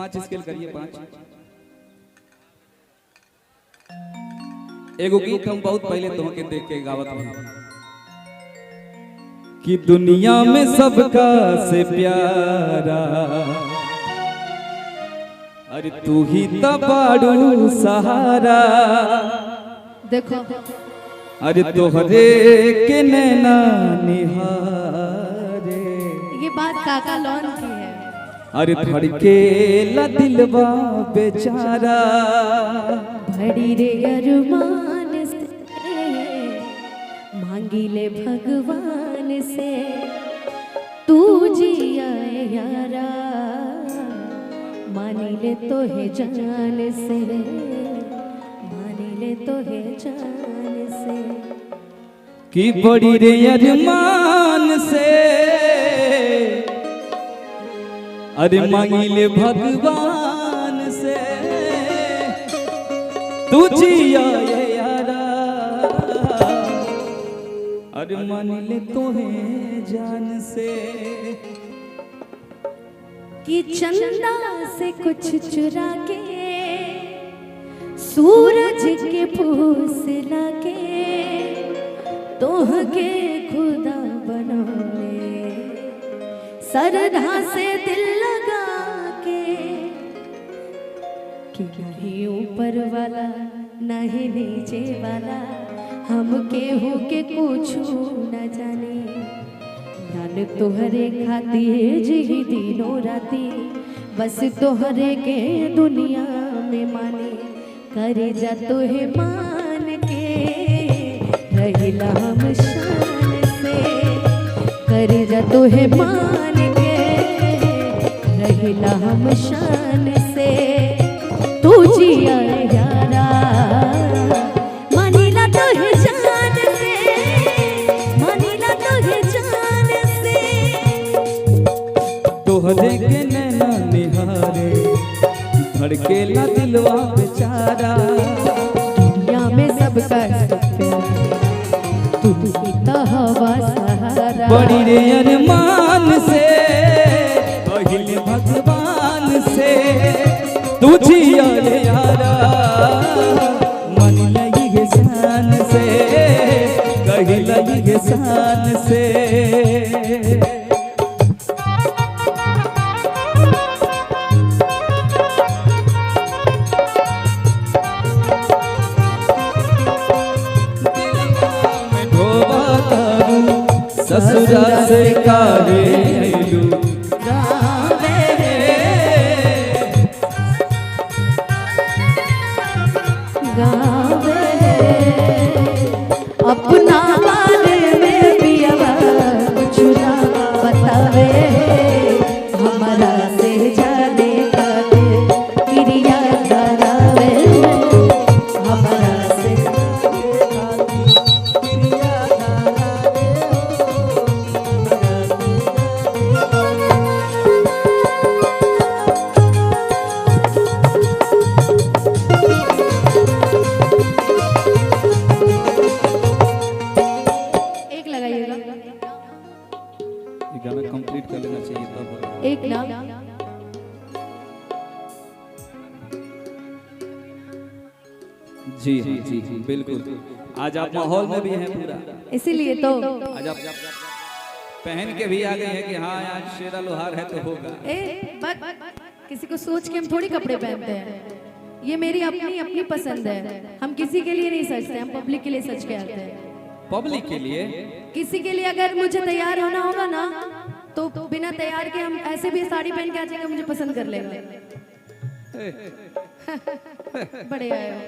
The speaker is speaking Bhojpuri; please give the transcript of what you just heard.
5 स्केल करिए 5। एगो गीत हम बहुत पहले तोहके देख के गावत हैं कि दुनिया में सबका से प्यारा अरे तू ही तबाड़ू सहारा। देखो अरे तोहरे के नैना निहारे, ये बात काका लॉन की है। अरे धड़के ला दिलवा बेचारा, भड़ी रे अरमान से मांगी ले भगवान से, तू जिया यारा मानी ले तो है जान से, मानी ले तो है जान से। कि बड़ी रे अरमान से अरे मांगी ले भगवान से, तू जिया ये यारा अरे मान ले तो है जान से। कि चंदा से कुछ चुरा के सूरज के फूसला के तोह के खुदा बनौले, सरधा से दिल लगा के कि नहीं ऊपर वाला नहीं नीचे वाला, हम केहू के कुछ न जाने, जान तोहरे खातिर जी दिनों राती, बस तोहरे के दुनिया में माने, करे जा तोहे मान के रहिला हम शान से, करे जा तोहे मान के रहिला हम शान से, तू जिया यारा मानीला तोहे जान से, मानीला तोहे जान से। तोहरे के नैना निहारे धड़केला दिलवा बेचारा, दुनिया में सबका तू ही तो हवा सहारा। बड़ी रे अरमान से पहिले भगवान से, तू जिया रे यारा मन लगी है शान से, कही लगी है शान से। ससुरा से कारे आइलू गावे गावे अपना बारे में पिया कुछ ना बतावे, हमारा से जाने का क्रिया करावे, हमारा से गाना कंप्लीट कर लेना चाहिए तब। एक ना जी जी जी बिल्कुल। आज आप माहौल में भी हैं पूरा, इसीलिए तो आज आप पहन के भी आ गए हैं कि हाँ आज शेरा लोहार है तो होगा। किसी को सोच के हम थोड़ी कपड़े पहनते हैं, ये मेरी अपनी अपनी पसंद है, हम किसी के लिए नहीं सजते, हम पब्लिक के लिए सज के आते हैं। पब्लिक के लिए किसी के लिए अगर मुझे तैयार होना होगा ना तो बिना तैयार के हम ऐसे भी साड़ी पहन के आ जाएंगे, मुझे पसंद कर लेंगे। बड़े आए हो।